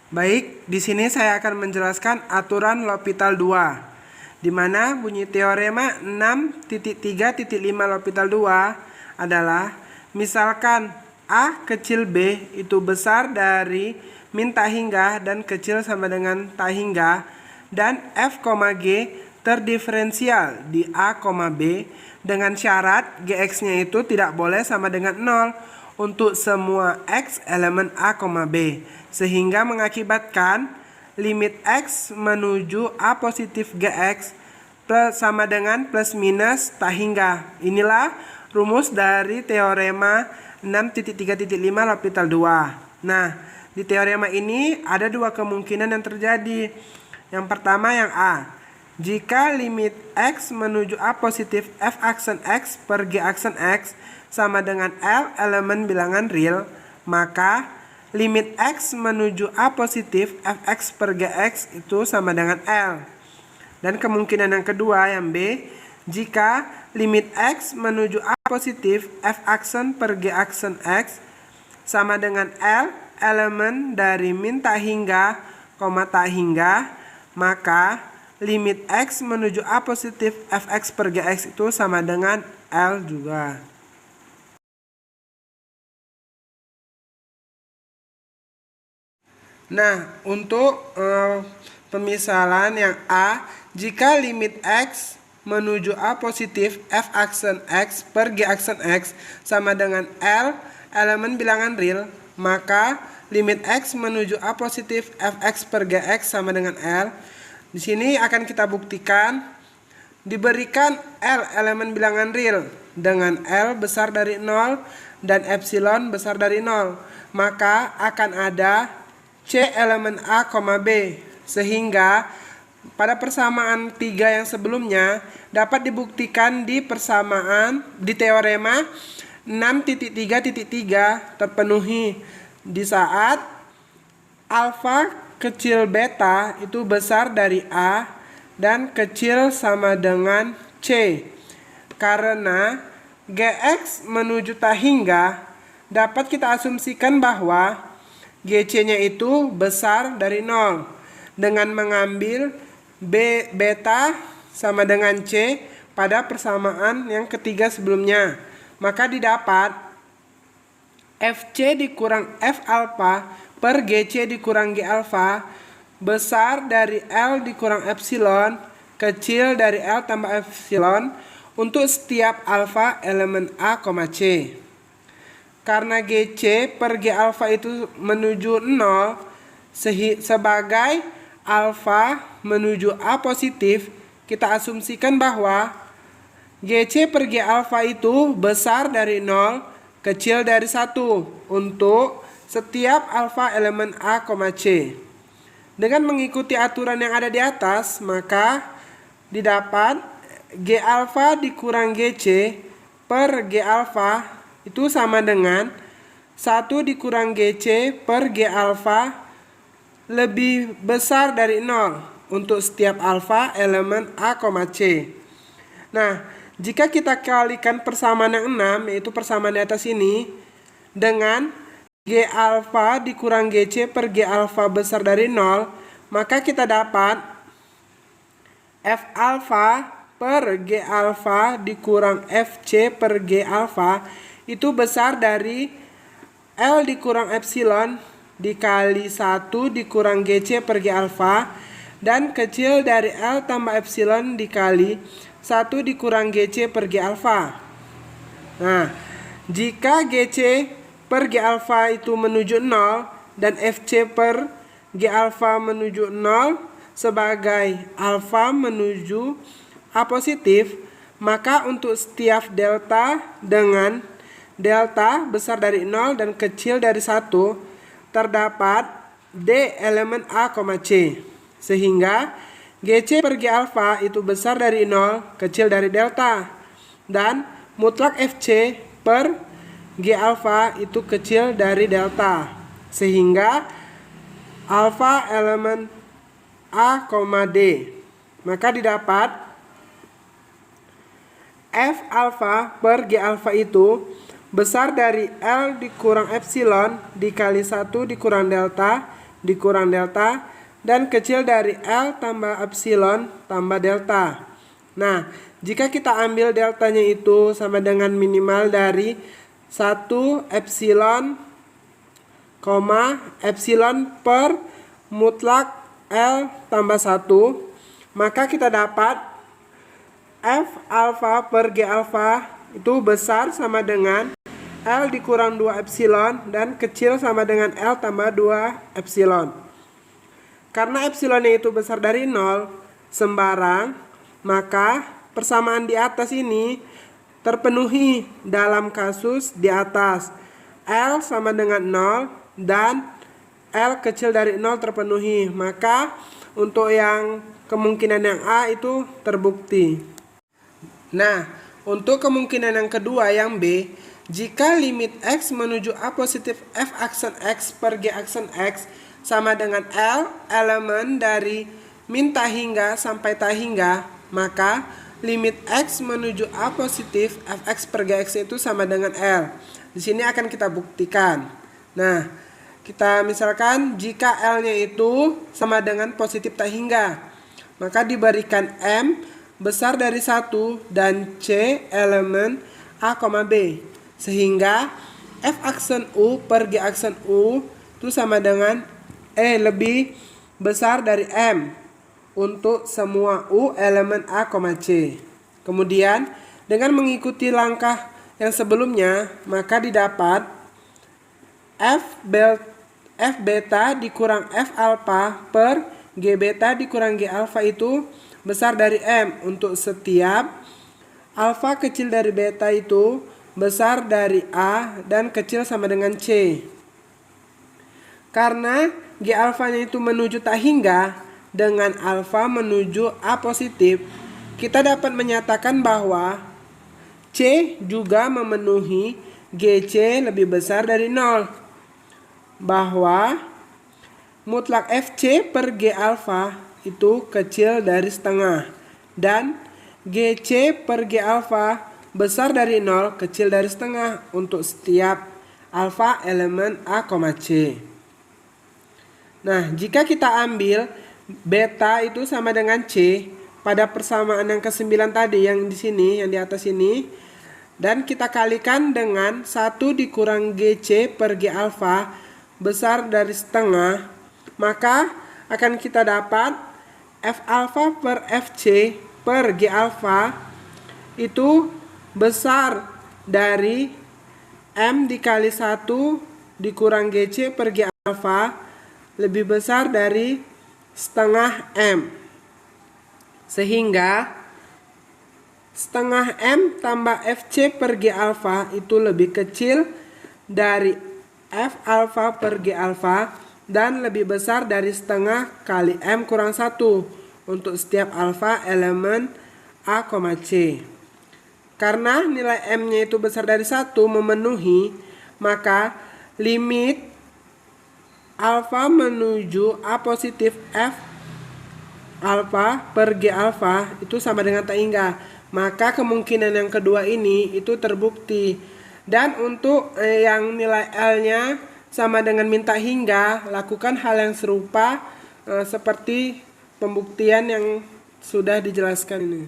Baik, di sini saya akan menjelaskan aturan L'Hopital 2, di mana bunyi teorema 6.3.5 L'Hopital 2 adalah misalkan A kecil B itu besar dari min tak hingga dan kecil sama dengan tak hingga, dan F, G terdiferensial di A, B dengan syarat Gx-nya itu tidak boleh sama dengan 0 untuk semua X elemen A, B, sehingga mengakibatkan limit X menuju A positif Gx sama dengan plus minus tak hingga. Inilah rumus dari teorema 6.3.5 L'Hopital 2. Nah, di teorema ini ada dua kemungkinan yang terjadi. Yang pertama yang A, jika limit X menuju A positif F aksen X per G aksen X sama dengan L elemen bilangan real, maka limit X menuju A positif Fx per Gx itu sama dengan L. Dan kemungkinan yang kedua yang B, jika limit X menuju A positif F aksen per G aksen X sama dengan L elemen dari min tak hingga, tak hingga, maka limit X menuju A positif Fx per Gx itu sama dengan L juga. Nah, untuk pemisalan yang A, jika limit X menuju A positif F aksen X per G aksen X sama dengan L elemen bilangan real, maka limit X menuju A positif Fx per Gx sama dengan L. Di sini akan kita buktikan diberikan L elemen bilangan real dengan L besar dari 0 dan epsilon besar dari 0, maka akan ada C elemen A, B, sehingga pada persamaan 3 yang sebelumnya dapat dibuktikan di teorema 6.3.3 terpenuhi di saat alfa kecil beta itu besar dari A dan kecil sama dengan C. Karena Gx menuju tak hingga, dapat kita asumsikan bahwa Gc-nya itu besar dari 0 dengan mengambil beta sama dengan C pada persamaan yang ketiga sebelumnya. Maka didapat Fc dikurang F alpha per Gc dikurang G alpha besar dari L dikurang epsilon kecil dari L tambah epsilon untuk setiap alpha elemen A, C. Karena Gc per G alpha itu menuju 0 sebagai alpha menuju A positif, kita asumsikan bahwa Gc per G alpha itu besar dari 0, kecil dari 1 untuk setiap alpha elemen A, C. Dengan mengikuti aturan yang ada di atas, maka didapat G alpha dikurang Gc per G alpha itu sama dengan 1 dikurang Gc per G alpha lebih besar dari 0 untuk setiap alpha elemen A, C. Nah, jika kita kalikan persamaan yang 6, yaitu persamaan di atas ini, dengan G alpha dikurang Gc per G alpha besar dari 0, maka kita dapat F alpha per G alpha dikurang Fc per G alpha itu besar dari L dikurang epsilon dikali 1 dikurang Gc per G alpha dan kecil dari L tambah epsilon dikali 1 dikurang Gc per G alpha. Nah, jika Gc per G alpha itu menuju 0 dan Fc per G alpha menuju 0 sebagai alpha menuju A positif, maka untuk setiap delta dengan delta besar dari 0 dan kecil dari 1 terdapat D elemen A, C. Sehingga Gc per G alpha itu besar dari 0, kecil dari delta. Dan mutlak Fc per G alpha itu kecil dari delta. Sehingga alpha elemen A, D. Maka didapat F alpha per G alpha itu besar dari L dikurang epsilon dikali 1 dikurang delta dikurang delta, dan kecil dari L tambah epsilon tambah delta. Nah, jika kita ambil deltanya itu sama dengan minimal dari 1 epsilon, epsilon per mutlak L tambah 1, maka kita dapat F alfa per G alfa itu besar sama dengan L dikurang 2 epsilon dan kecil sama dengan L tambah 2 epsilon. Karena epsilonnya itu besar dari 0 sembarang, maka persamaan di atas ini terpenuhi dalam kasus di atas. L sama dengan 0 dan L kecil dari 0 terpenuhi. Maka untuk yang kemungkinan yang A itu terbukti. Nah, untuk kemungkinan yang kedua yang B, jika limit X menuju A positif F aksen X per G aksen X sama dengan L elemen dari min tak hingga sampai tak hingga, maka limit X menuju A positif Fx per Gx itu sama dengan L. Di sini akan kita buktikan. Nah, kita misalkan jika L-nya itu sama dengan positif tak hingga, maka diberikan M besar dari 1 dan C elemen A, B. Sehingga F aksen U per G aksen U itu sama dengan lebih besar dari M untuk semua U elemen A, C. Kemudian dengan mengikuti langkah yang sebelumnya, maka didapat F beta dikurang F alpha per G beta dikurang G alpha itu besar dari M untuk setiap alpha kecil dari beta itu besar dari A dan kecil sama dengan C. Karena G alfanya itu menuju tak hingga dengan alfa menuju A positif, kita dapat menyatakan bahwa C juga memenuhi GC lebih besar dari 0. Bahwa mutlak FC per G alfa itu kecil dari setengah dan GC per G alfa besar dari 0 kecil dari setengah untuk setiap alfa elemen A, C. Nah, jika kita ambil beta itu sama dengan C pada persamaan yang ke-9 tadi yang di sini, yang di atas ini, dan kita kalikan dengan 1 dikurang GC per G alfa besar dari setengah, maka akan kita dapat F alfa per FC per G alfa itu besar dari M dikali 1 dikurang GC per G alfa lebih besar dari setengah M. Sehingga setengah M tambah FC per G alfa itu lebih kecil dari F alfa per G alfa dan lebih besar dari setengah kali M kurang 1 untuk setiap alfa elemen A, C. Karena nilai M-nya itu besar dari 1 memenuhi, maka limit alfa menuju A positif F alfa per G alfa itu sama dengan tak hingga. Maka kemungkinan yang kedua ini itu terbukti. Dan untuk yang nilai L-nya sama dengan min tak hingga, lakukan hal yang serupa seperti pembuktian yang sudah dijelaskan ini.